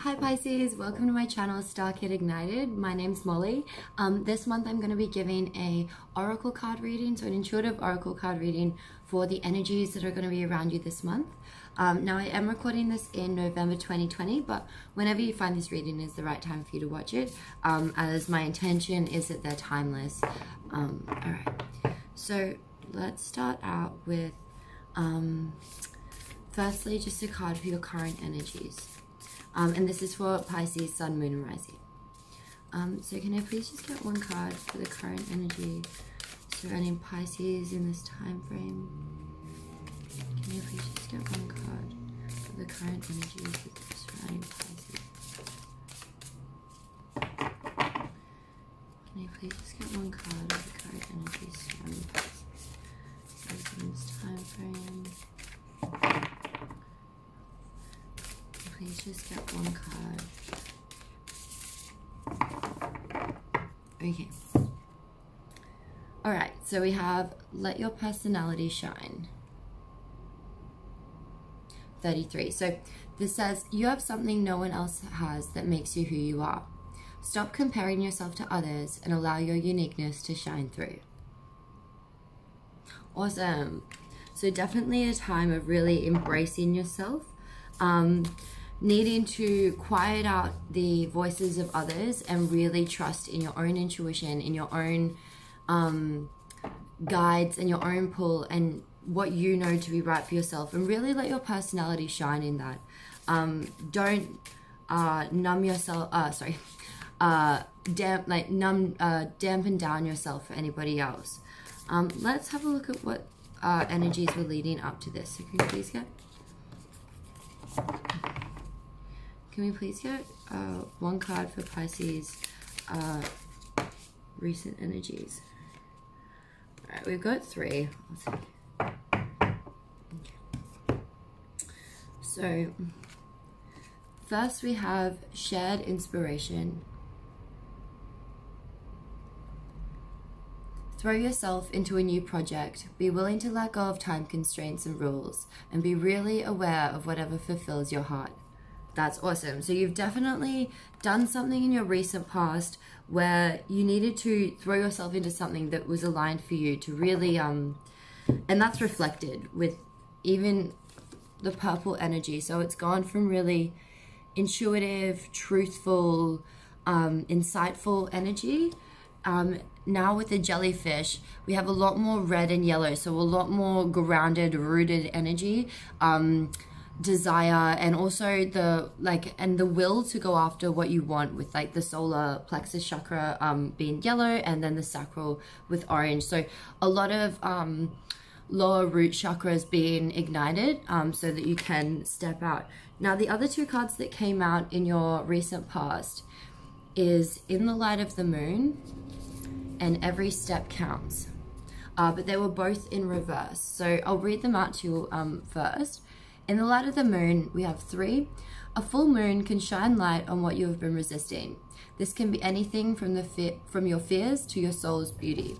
Hi Pisces, welcome to my channel Star Kid Ignited. My name's Molly. This month I'm going to be giving a oracle card reading, so an intuitive oracle card reading for the energies that are going to be around you this month. Now I am recording this in November 2020, but whenever you find this reading is the right time for you to watch it, as my intention is that they're timeless. Alright, so let's start out with firstly just a card for your current energies. And this is for Pisces, Sun, Moon, and Rising. So can I please just get one card for the current energy surrounding Pisces in this time frame? Can you please just get one card for the current energies surrounding Pisces? Can you please just get one card of the current energies surrounding Pisces in this time frame? Please just get one card. Okay. Alright, so we have Let Your Personality Shine. 33. So this says, you have something no one else has that makes you who you are. Stop comparing yourself to others and allow your uniqueness to shine through. Awesome. So definitely a time of really embracing yourself. Needing to quiet out the voices of others and really trust in your own intuition, in your own guides and your own pull and what you know to be right for yourself, and really let your personality shine in that. Don't numb yourself, dampen down yourself for anybody else. Let's have a look at what energies were leading up to this. So can you please get... Can we please get one card for Pisces recent energies? Alright, we've got three. Okay. So, first we have shared inspiration. Throw yourself into a new project. Be willing to let go of time constraints and rules, and be really aware of whatever fulfills your heart. That's awesome. So you've definitely done something in your recent past where you needed to throw yourself into something that was aligned for you to really, and that's reflected with even the purple energy. So it's gone from really intuitive, truthful, insightful energy. Now with the jellyfish, we have a lot more red and yellow. So a lot more grounded, rooted energy. Desire, and also the the will to go after what you want, with like the solar plexus chakra being yellow and then the sacral with orange. So a lot of lower root chakras being ignited so that you can step out. Now the other two cards that came out in your recent past is In the Light of the Moon and Every Step Counts, but they were both in reverse, so I'll read them out to you first. In the light of the moon, we have 3. A full moon can shine light on what you have been resisting. This can be anything from your fears to your soul's beauty.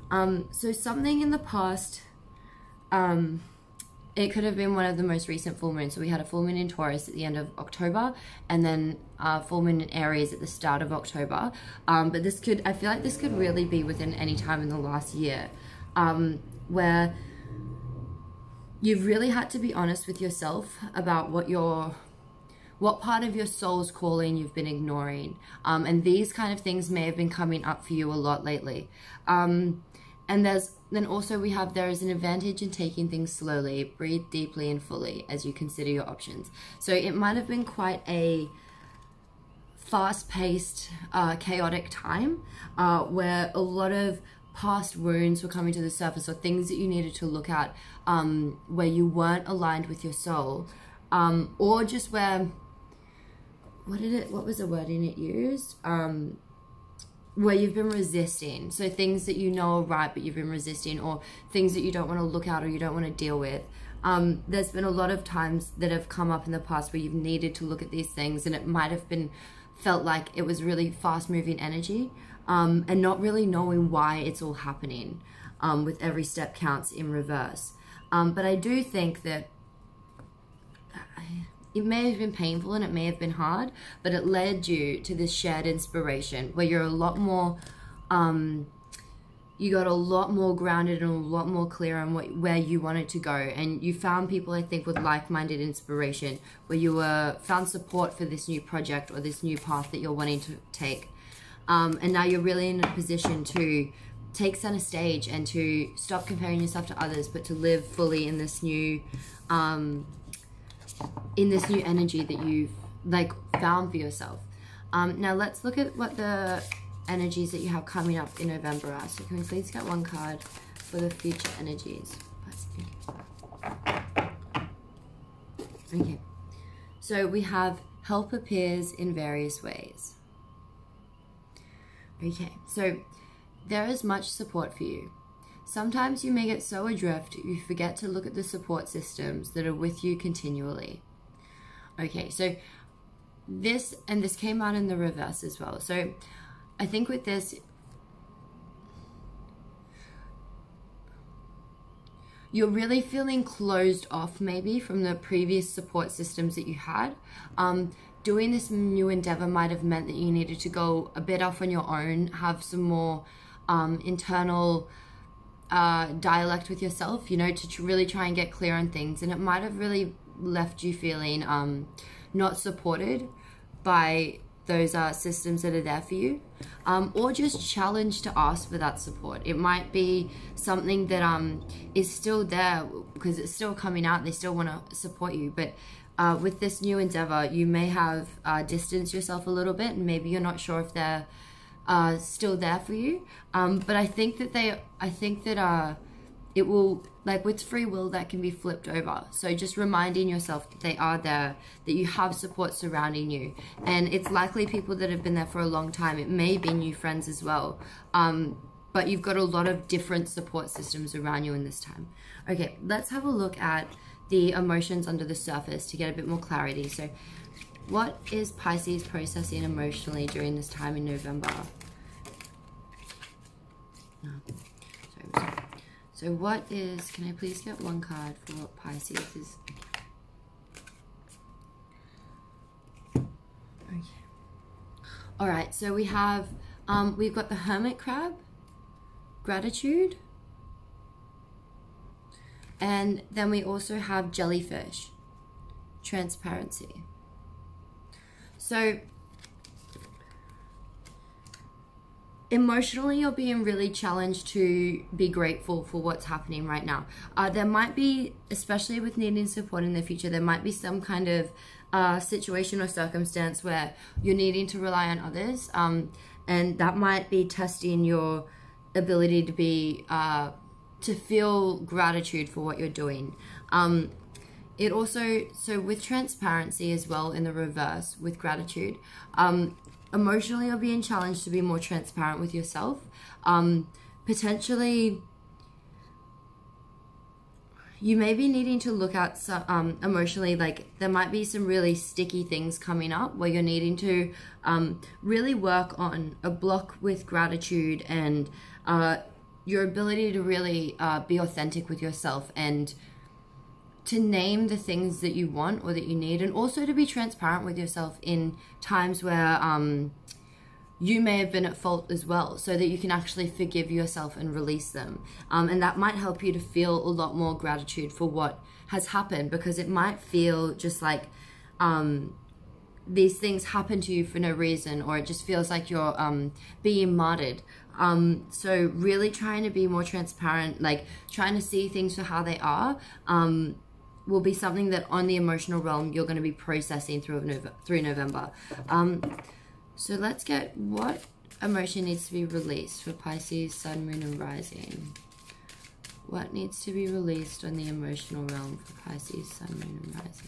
So something in the past, it could have been one of the most recent full moons. So we had a full moon in Taurus at the end of October, and then full moon in Aries at the start of October. But this could, I feel like this could really be within any time in the last year, where you've really had to be honest with yourself about what part of your soul's calling you've been ignoring. And these kind of things may have been coming up for you a lot lately. And then also we have, there is an advantage in taking things slowly. Breathe deeply and fully as you consider your options. So it might have been quite a fast-paced, chaotic time where a lot of past wounds were coming to the surface, or things that you needed to look at where you weren't aligned with your soul, or just where, what was the wording it used? Where you've been resisting. So things that you know are right but you've been resisting, or things that you don't want to look at or you don't want to deal with. There's been a lot of times that have come up in the past where you've needed to look at these things, and it might have felt like it was really fast moving energy, and not really knowing why it's all happening, with Every Step Counts in reverse. But I do think that it may have been painful and it may have been hard, but it led you to this shared inspiration where you're a lot more, you got a lot more grounded and a lot more clear on where you wanted to go. And you found people, I think, with like-minded inspiration, where you found support for this new project or this new path that you're wanting to take. And now you're really in a position to take center stage and to stop comparing yourself to others, but to live fully in this new energy that you've like found for yourself. Now let's look at what the energies that you have coming up in November are. So can we please get one card for the future energies? Okay, so we have help appears in various ways. Okay, so there is much support for you. Sometimes you may get so adrift you forget to look at the support systems that are with you continually. Okay, so this came out in the reverse as well. So I think with this, you're really feeling closed off maybe from the previous support systems that you had. Doing this new endeavor might have meant that you needed to go a bit off on your own, have some more internal dialect with yourself, you know, to really try and get clear on things. And it might have really left you feeling not supported by those systems that are there for you, or just challenged to ask for that support. It might be something that is still there because it's still coming out and they still want to support you, but with this new endeavor you may have distanced yourself a little bit, and maybe you're not sure if they're still there for you, but I think that it will, like with free will, that can be flipped over. So just reminding yourself that they are there, that you have support surrounding you, and it's likely people that have been there for a long time. It may be new friends as well, but you've got a lot of different support systems around you in this time. Okay, let's have a look at the emotions under the surface to get a bit more clarity. So what is Pisces processing emotionally during this time in November? Sorry. So what is, can I please get one card for what Pisces is? Okay. All right, so we have, we've got the Hermit Crab, gratitude, and then we also have Jellyfish, transparency. So emotionally, you're being really challenged to be grateful for what's happening right now. There might be, especially with needing support in the future, there might be some kind of situation or circumstance where you're needing to rely on others, and that might be testing your ability to be to feel gratitude for what you're doing. It also, so with transparency as well in the reverse with gratitude, emotionally you're being challenged to be more transparent with yourself. Potentially you may be needing to look at some, emotionally, like there might be some really sticky things coming up where you're needing to really work on a block with gratitude and your ability to really be authentic with yourself and to name the things that you want or that you need, and also to be transparent with yourself in times where you may have been at fault as well, so that you can actually forgive yourself and release them. And that might help you to feel a lot more gratitude for what has happened, because it might feel just like these things happen to you for no reason, or it just feels like you're being martyred. So really trying to be more transparent, like trying to see things for how they are, will be something that on the emotional realm you're going to be processing through November. So let's get what emotion needs to be released for Pisces, Sun, Moon, and Rising. What needs to be released on the emotional realm for Pisces, Sun, Moon, and Rising?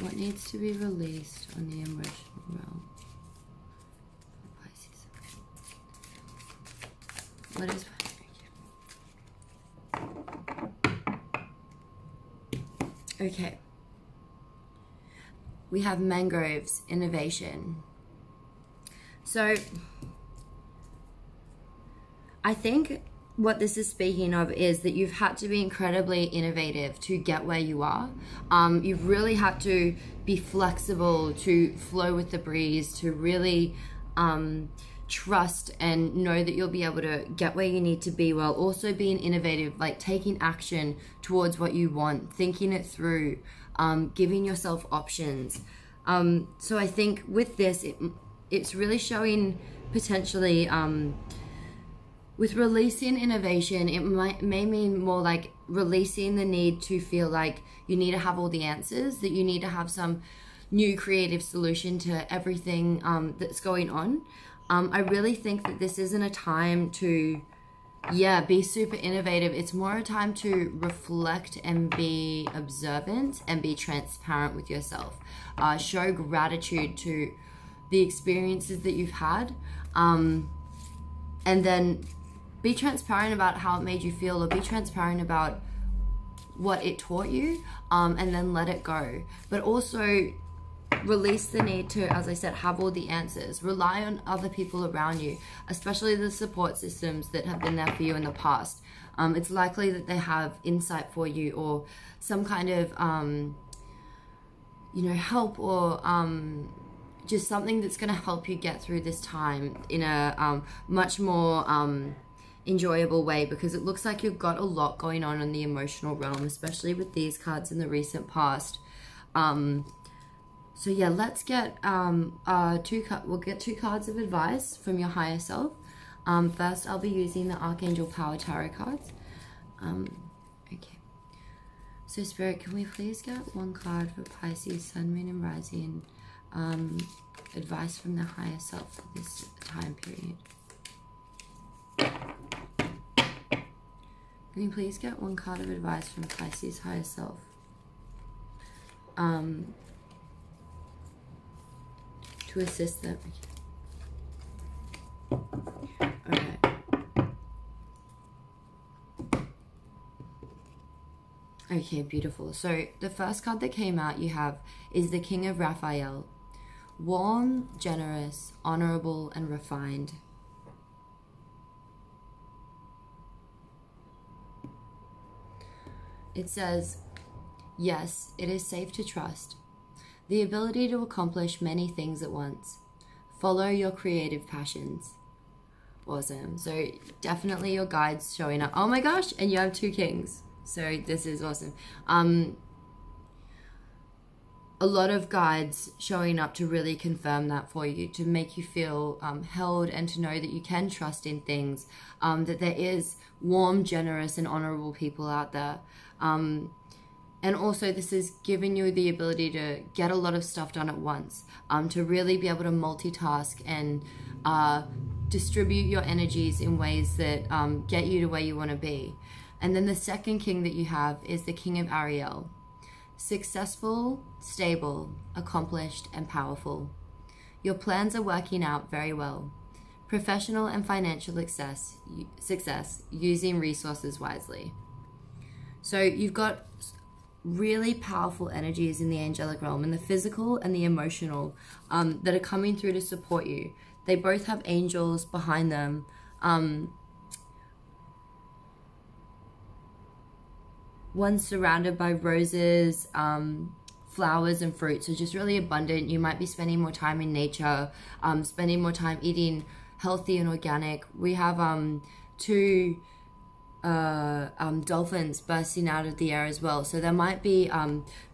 What needs to be released on the emotional realm for Pisces? What is... Okay. We have mangroves, innovation. So I think what this is speaking of is that you've had to be incredibly innovative to get where you are. You've really had to be flexible, to flow with the breeze, to really trust and know that you'll be able to get where you need to be, while also being innovative, like taking action towards what you want, thinking it through, giving yourself options. So I think with this, it's really showing potentially with releasing innovation, it may mean more like releasing the need to feel like you need to have all the answers, that you need to have some new creative solution to everything that's going on. I really think that this isn't a time to, be super innovative. It's more a time to reflect and be observant and be transparent with yourself. Show gratitude to the experiences that you've had, and then be transparent about how it made you feel, or be transparent about what it taught you, and then let it go. But also release the need to, as I said, have all the answers. Rely on other people around you, especially the support systems that have been there for you in the past. It's likely that they have insight for you, or some kind of help, or just something that's going to help you get through this time in a much more enjoyable way, because it looks like you've got a lot going on in the emotional realm, especially with these cards in the recent past. So yeah, let's get we'll get 2 cards of advice from your higher self. First, I'll be using the Archangel Power Tarot cards. Okay. So Spirit, can we please get 1 card for Pisces, Sun, Moon, and Rising? Advice from the higher self for this time period. Can you please get 1 card of advice from Pisces higher self? To assist them. Okay. Okay, beautiful. So the first card that came out you have is the King of Raphael. Warm, generous, honorable, and refined. It says, yes, it is safe to trust. The ability to accomplish many things at once. Follow your creative passions. Awesome. So definitely your guides showing up. Oh my gosh, and you have 2 kings. So this is awesome. A lot of guides showing up to really confirm that for you, to make you feel held, and to know that you can trust in things, that there is warm, generous, and honorable people out there. And also this is giving you the ability to get a lot of stuff done at once, to really be able to multitask and distribute your energies in ways that get you to where you want to be. And then the second king that you have is the King of Ariel. Successful, stable, accomplished, and powerful. Your plans are working out very well. Professional and financial success using resources wisely. So you've got really powerful energies in the angelic realm, and the physical and the emotional, that are coming through to support you. They both have angels behind them. One's surrounded by roses, flowers, and fruit, so just really abundant. You might be spending more time in nature, spending more time eating healthy and organic. We have 2 dolphins bursting out of the air as well, so there might be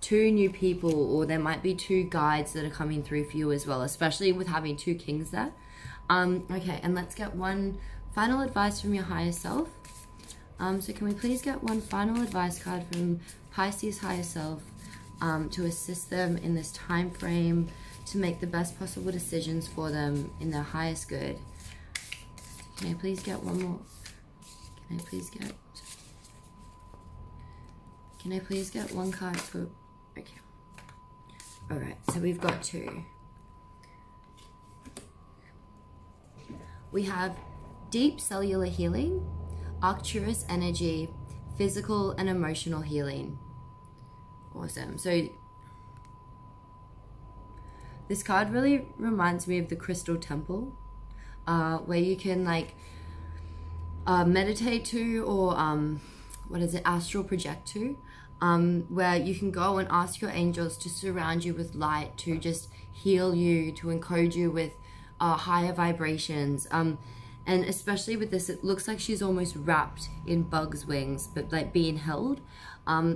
2 new people, or there might be 2 guides that are coming through for you as well, especially with having 2 kings there. Okay, and let's get 1 final advice from your higher self. So can we please get 1 final advice card from Pisces higher self, to assist them in this time frame, to make the best possible decisions for them in their highest good. Can I please get 1 more? Can I please get 1 card for... Okay. Alright, so we've got 2. We have deep cellular healing, Arcturus energy, physical and emotional healing. Awesome. So this card really reminds me of the Crystal Temple, where you can like meditate to, or what is it, astral project to, where you can go and ask your angels to surround you with light, to just heal you, to encode you with higher vibrations. And especially with this, it looks like she's almost wrapped in bug's wings, but like being held.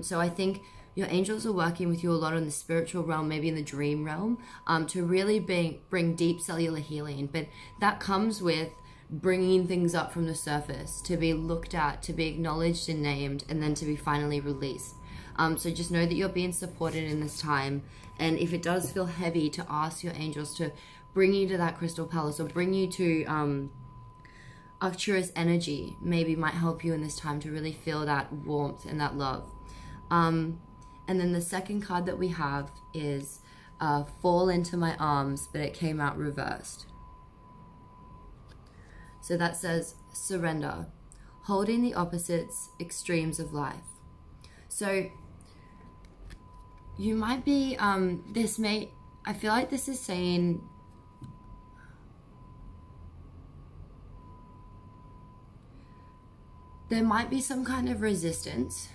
So I think your angels are working with you a lot in the spiritual realm, maybe in the dream realm, to really bring deep cellular healing. But that comes with bringing things up from the surface, to be looked at, to be acknowledged and named, and then to be finally released. So just know that you're being supported in this time. And if it does feel heavy, to ask your angels to bring you to that crystal palace, or bring you to Arcturus energy, maybe might help you in this time to really feel that warmth and that love. And then the second card that we have is Fall Into My Arms, but it came out reversed. So that says surrender, holding the opposites, extremes of life. So you might be, I feel like this is saying, there might be some kind of resistance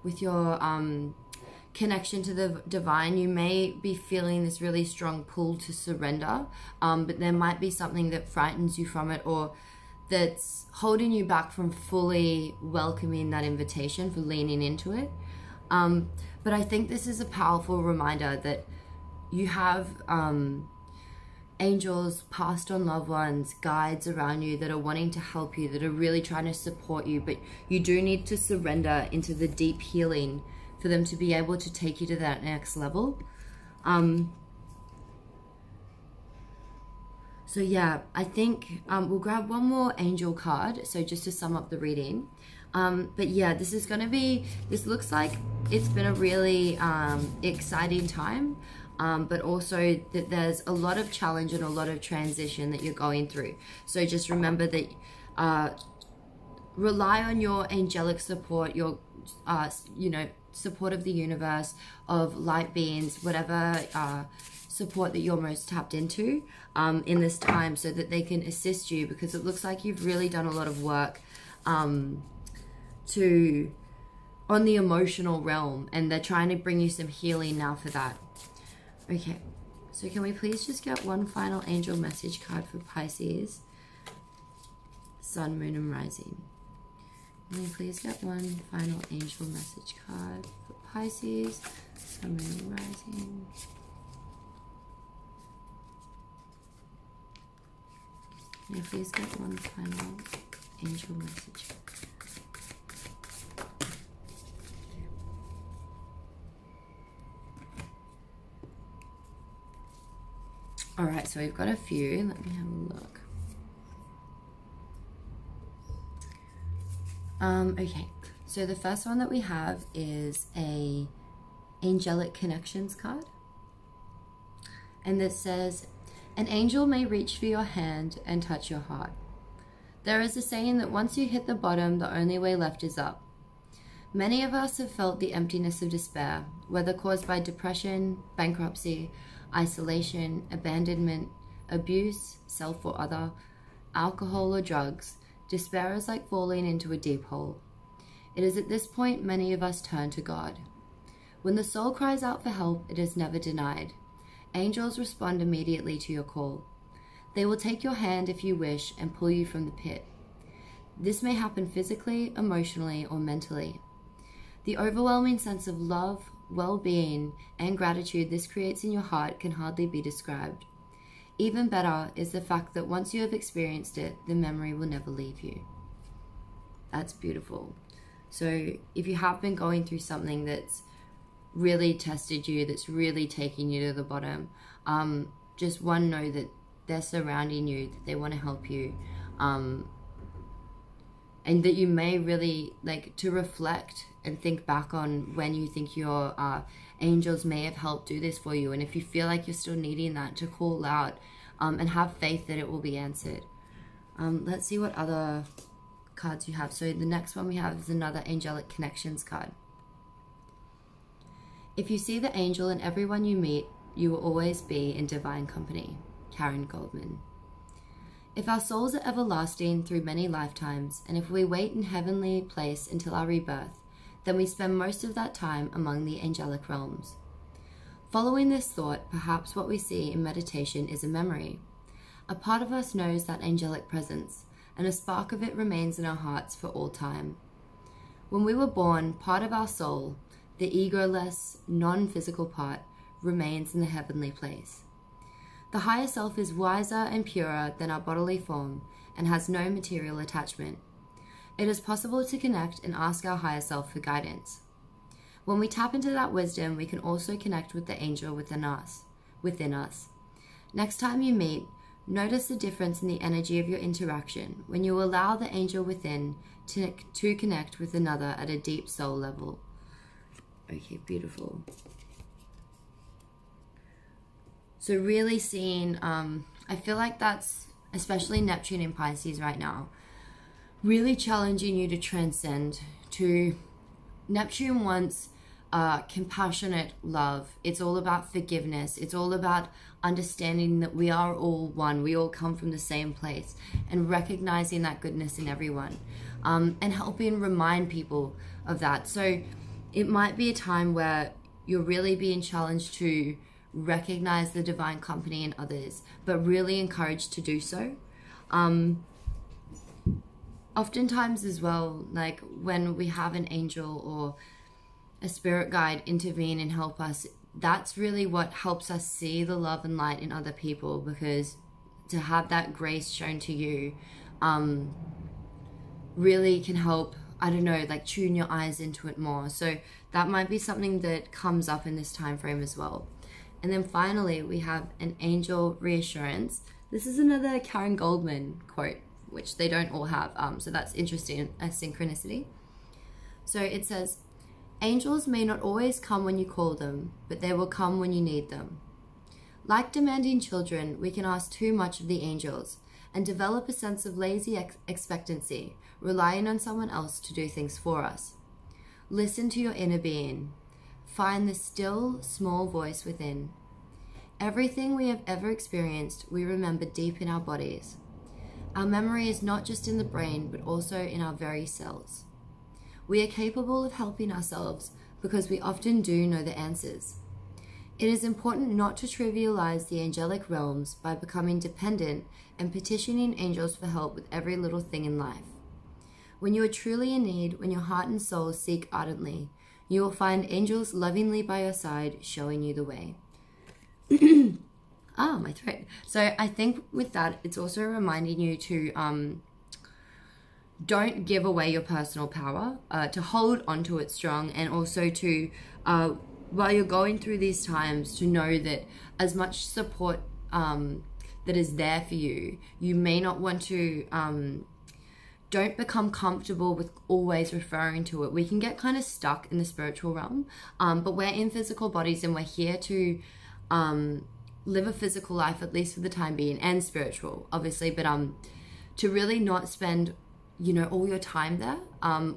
with your connection to the divine. You may be feeling this really strong pull to surrender, but there might be something that frightens you from it, or that's holding you back from fully welcoming that invitation, for leaning into it. But I think this is a powerful reminder that you have angels, past on loved ones, guides around you that are wanting to help you, that are really trying to support you, but you do need to surrender into the deep healing for them to be able to take you to that next level. So yeah, I think we'll grab one more angel card, so just to sum up the reading. But yeah, this is going to be, this looks like it's been a really exciting time. But also that there's a lot of challenge and a lot of transition that you're going through. So just remember that rely on your angelic support, your support of the universe, of light beings, whatever support that you're most tapped into in this time, so that they can assist you, because it looks like you've really done a lot of work on the emotional realm, and they're trying to bring you some healing now for that. Okay, so can we please just get one final angel message card for Pisces, Sun, Moon, and Rising? Can we please get one final angel message card for Pisces, Sun, Moon, and Rising? Can I please get one final angel message? All right, so we've got a few. Let me have a look. Okay, so the first one that we have is a Angelic Connections card. And this says, an angel may reach for your hand and touch your heart. There is a saying that once you hit the bottom, the only way left is up. Many of us have felt the emptiness of despair, whether caused by depression, bankruptcy, isolation, abandonment, abuse, self or other, alcohol or drugs. Despair is like falling into a deep hole. It is at this point many of us turn to God. When the soul cries out for help, it is never denied. Angels respond immediately to your call. They will take your hand if you wish and pull you from the pit. This may happen physically, emotionally, or mentally. The overwhelming sense of love, well-being, and gratitude this creates in your heart can hardly be described. Even better is the fact that once you have experienced it, the memory will never leave you. That's beautiful. So if you have been going through something that's really tested you, that's really taking you to the bottom, just know that they're surrounding you, that they want to help you, and that you may really like to reflect and think back on when you think your angels may have helped do this for you. And if you feel like you're still needing that, to call out and have faith that it will be answered. Let's see what other cards you have. So the next one we have is another Angelic Connections card. If you see the angel in everyone you meet, you will always be in divine company. Karen Goldman. If our souls are everlasting through many lifetimes, and if we wait in heavenly place until our rebirth, then we spend most of that time among the angelic realms. Following this thought, perhaps what we see in meditation is a memory. A part of us knows that angelic presence, and a spark of it remains in our hearts for all time. When we were born, part of our soul, the egoless, non-physical part, remains in the heavenly place. The higher self is wiser and purer than our bodily form and has no material attachment. It is possible to connect and ask our higher self for guidance. When we tap into that wisdom, we can also connect with the angel within us. Next time you meet, notice the difference in the energy of your interaction when you allow the angel within to connect with another at a deep soul level. Okay, beautiful. So really seeing, I feel like that's, especially Neptune in Pisces right now, really challenging you to transcend, Neptune wants compassionate love. It's all about forgiveness. It's all about understanding that we are all one. We all come from the same place, and recognizing that goodness in everyone, and helping remind people of that. So it might be a time where you're really being challenged to recognize the divine company in others, but really encouraged to do so. Oftentimes as well, like when we have an angel or a spirit guide intervene and help us, that's really what helps us see the love and light in other people, because to have that grace shown to you really can help, I don't know, like tune your eyes into it more. So that might be something that comes up in this time frame as well. And then finally, we have an angel reassurance. This is another Karen Goldman quote, which they don't all have. So that's interesting, a synchronicity. So it says, angels may not always come when you call them, but they will come when you need them. Like demanding children, we can ask too much of the angels and develop a sense of lazy expectancy, relying on someone else to do things for us. Listen to your inner being. Find the still, small voice within. Everything we have ever experienced, we remember deep in our bodies. Our memory is not just in the brain, but also in our very cells. We are capable of helping ourselves because we often do know the answers. It is important not to trivialize the angelic realms by becoming dependent and petitioning angels for help with every little thing in life. When you are truly in need, when your heart and soul seek ardently, you will find angels lovingly by your side, showing you the way. My throat. So I think with that, it's also reminding you to don't give away your personal power, to hold onto it strong, and also to, while you're going through these times, to know that as much support that is there for you, you may not want to don't become comfortable with always referring to it. We can get kind of stuck in the spiritual realm, but we're in physical bodies and we're here to live a physical life, at least for the time being, and spiritual, obviously, but to really not spend, you know, all your time there,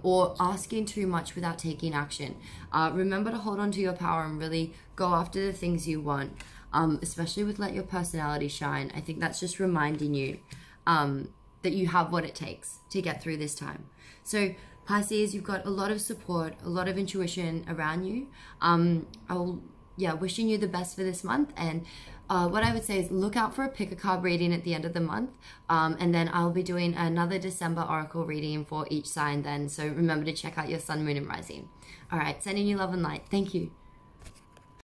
or asking too much without taking action. Remember to hold on to your power and really go after the things you want, especially with let your personality shine. I think that's just reminding you that you have what it takes to get through this time. So Pisces, you've got a lot of support, a lot of intuition around you. Wishing you the best for this month. And what I would say is look out for a pick a card reading at the end of the month. And then I'll be doing another December oracle reading for each sign then. So remember to check out your sun, moon, and rising. All right, sending you love and light. Thank you.